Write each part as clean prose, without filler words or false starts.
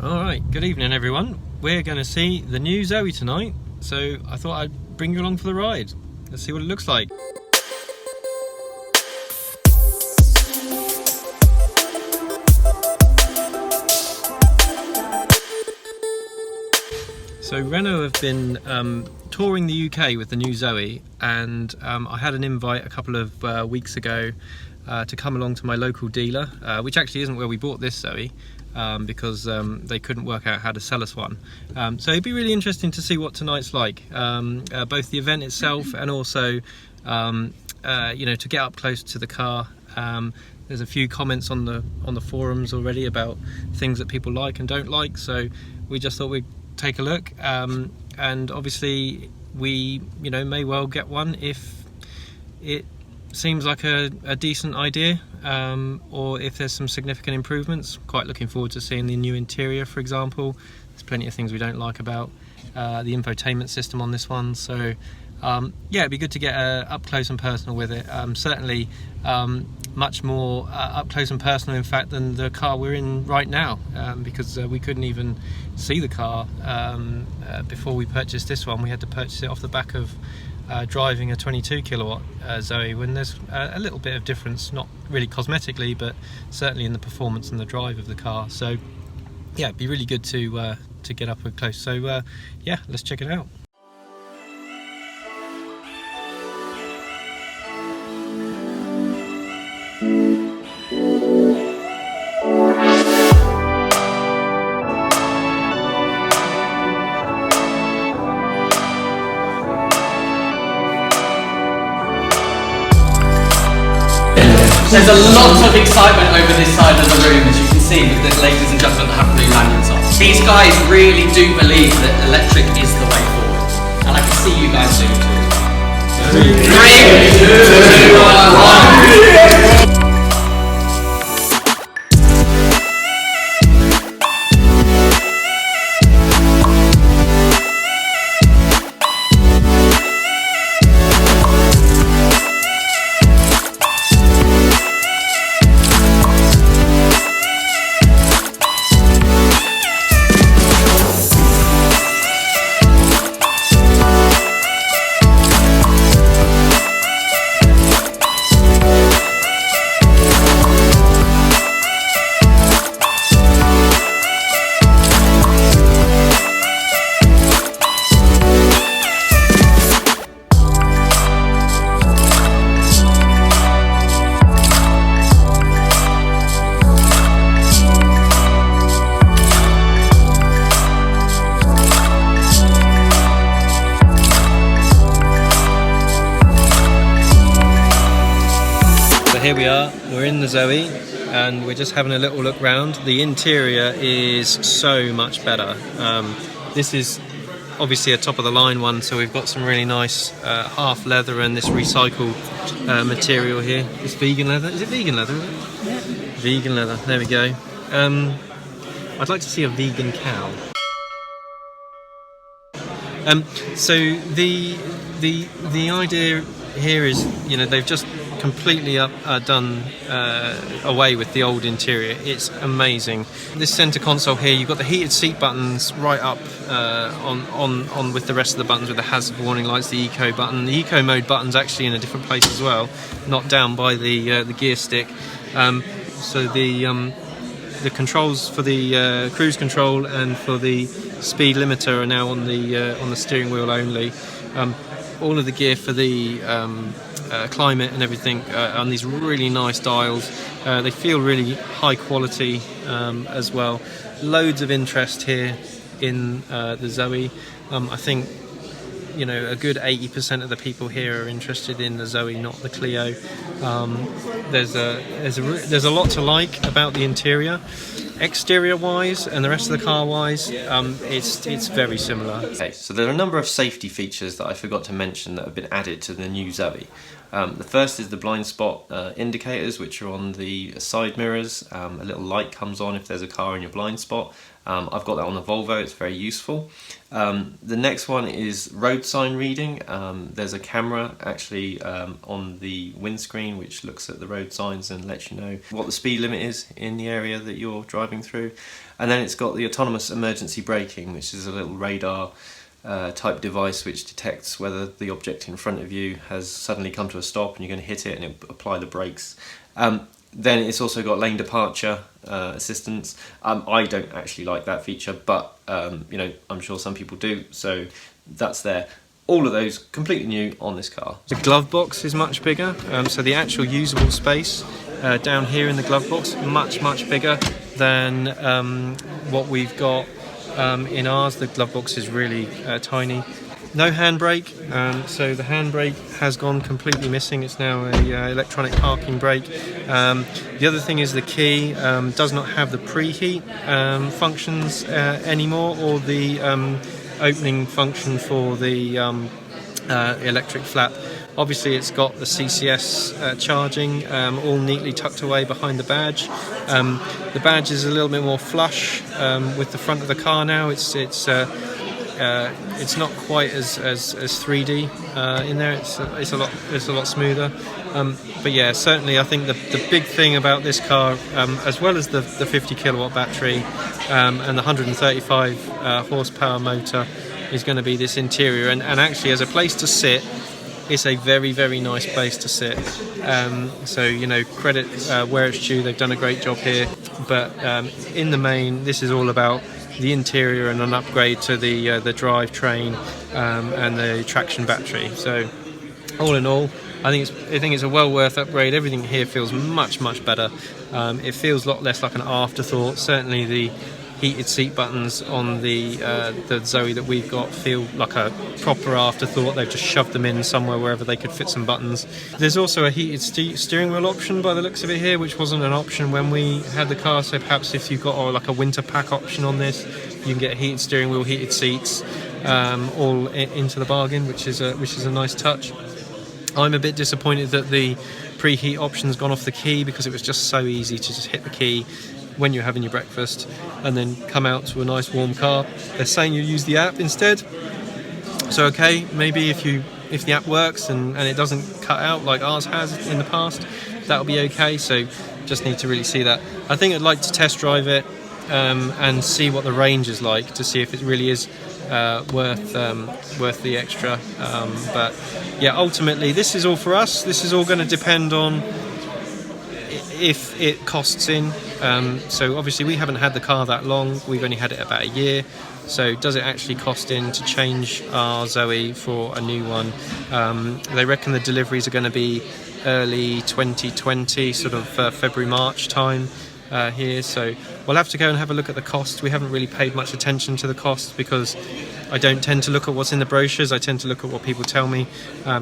Alright, good evening everyone. We're going to see the new Zoe tonight, so I thought I'd bring you along for the ride. Let's see what it looks like. So Renault have been touring the UK with the new Zoe, and I had an invite a couple of weeks ago to come along to my local dealer, which actually isn't where we bought this Zoe, because they couldn't work out how to sell us one. So it'd be really interesting to see what tonight's like, both the event itself and also to get up close to the car. There's a few comments on the forums already about things that people like and don't like, so we just thought we'd take a look, and obviously we may well get one if it seems like a decent idea, or if there's some significant improvements. Quite looking forward to seeing the new interior, for example. There's plenty of things we don't like about the infotainment system on this one, so yeah, it'd be good to get up close and personal with it. Certainly much more up close and personal, in fact, than the car we're in right now, because we couldn't even see the car before we purchased this one. We had to purchase it off the back of driving a 22 kilowatt Zoe, when there's a little bit of difference, not really cosmetically, but certainly in the performance and the drive of the car. So yeah, it'd be really good to get up close. So yeah, let's check it out. There's a lot of excitement over this side of the room, as you can see, with the ladies and gentlemen that have blue lanyards on. These guys really do believe that electric is the way forward, and I can see you guys do too. 3, 2, 1. Here we are, we're in the Zoe, and we're just having a little look round. The interior is so much better. This is obviously a top of the line one, so we've got some really nice half leather and this recycled material here. This vegan leather, is it vegan leather? Yeah. Vegan leather, there we go. I'd like to see a vegan cow. So the idea here is, they've just completely done away with the old interior. It's amazing. This center console here, you've got the heated seat buttons right up on with the rest of the buttons, with the hazard warning lights, the eco button. The eco mode button's actually in a different place as well, not down by the gear stick. So the controls for the cruise control and for the speed limiter are now on the steering wheel only. All of the gear for the climate and everything on these really nice dials. They feel really high quality as well. Loads of interest here in the Zoe. I think a good 80% of the people here are interested in the Zoe, not the Clio. There's a lot to like about the interior. Exterior wise and the rest of the car wise, it's very similar. Okay, so there are a number of safety features that I forgot to mention that have been added to the new Zoe. The first is the blind spot indicators, which are on the side mirrors. A little light comes on if there's a car in your blind spot. I've got that on the Volvo, it's very useful. The next one is road sign reading. There's a camera actually on the windscreen which looks at the road signs and lets you know what the speed limit is in the area that you're driving through. And then it's got the autonomous emergency braking, which is a little radar type device which detects whether the object in front of you has suddenly come to a stop and you're going to hit it, and it'll apply the brakes. Then it's also got lane departure assistance. I don't actually like that feature, but you know, I'm sure some people do, so that's there. All of those completely new on this car. The glove box is much bigger, so the actual usable space down here in the glove box much bigger than what we've got in ours. The glove box is really tiny. No handbrake, so the handbrake has gone completely missing. It's now a electronic parking brake. The other thing is the key does not have the preheat functions anymore, or the opening function for the electric flap. Obviously it's got the CCS charging all neatly tucked away behind the badge. The badge is a little bit more flush with the front of the car now. It's not quite as 3D in there. It's a lot smoother. But yeah, certainly I think the big thing about this car, as well as the 50 kilowatt battery and the 135 horsepower motor, is going to be this interior. And actually, as a place to sit, it's a very nice place to sit. So you know, credit where it's due. They've done a great job here. But in the main, this is all about the interior and an upgrade to the drivetrain and the traction battery. So all in all, I think it's a well worth upgrade. Everything here feels much better. It feels a lot less like an afterthought. Certainly the heated seat buttons on the Zoe that we've got feel like a proper afterthought. They've just shoved them in somewhere wherever they could fit some buttons. There's also a heated steering wheel option by the looks of it here, which wasn't an option when we had the car. So perhaps if you've got like a winter pack option on this, you can get a heated steering wheel, heated seats, all into the bargain, which is a nice touch. I'm a bit disappointed that the preheat option's gone off the key, because it was just so easy to just hit the key when you're having your breakfast and then come out to a nice warm car. They're saying you use the app instead, so okay, maybe if the app works and it doesn't cut out like ours has in the past, that'll be okay. So just need to really see that. I think I'd like to test drive it and see what the range is like, to see if it really is worth the extra. But yeah, ultimately this is all for us. This is all going to depend on if it costs in. So obviously we haven't had the car that long, we've only had it about a year. So does it actually cost in to change our Zoe for a new one? They reckon the deliveries are going to be early 2020, sort of February, March time here. So we'll have to go and have a look at the cost. We haven't really paid much attention to the cost, because I don't tend to look at what's in the brochures. I tend to look at what people tell me,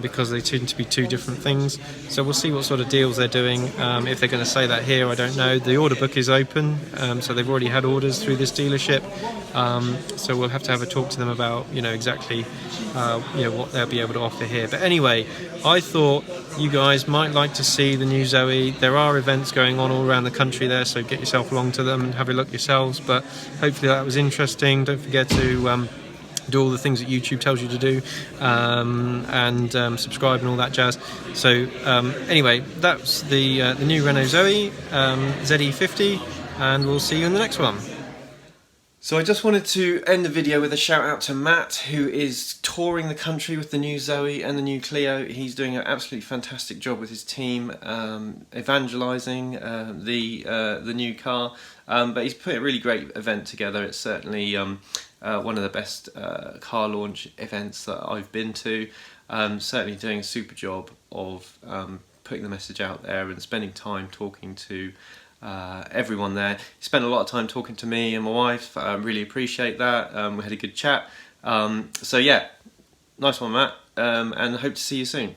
because they tend to be two different things. So we'll see what sort of deals they're doing. If they're going to say that here, I don't know. The order book is open, so they've already had orders through this dealership. So we'll have to have a talk to them about, you know, exactly what they'll be able to offer here. But anyway, I thought you guys might like to see the new Zoe. There are events going on all around the country there, so get yourself along to them and have a look yourselves. But hopefully that was interesting. Don't forget to do all the things that YouTube tells you to do, and subscribe and all that jazz. So anyway, that's the new Renault Zoe ZE50, and we'll see you in the next one. So I just wanted to end the video with a shout out to Matt, who is touring the country with the new Zoe and the new Clio. He's doing an absolutely fantastic job with his team, evangelising the new car, but he's put a really great event together. It's certainly one of the best car launch events that I've been to. Certainly doing a super job of putting the message out there and spending time talking to everyone there. He spent a lot of time talking to me and my wife. I really appreciate that. We had a good chat. So yeah, nice one, Matt, and hope to see you soon.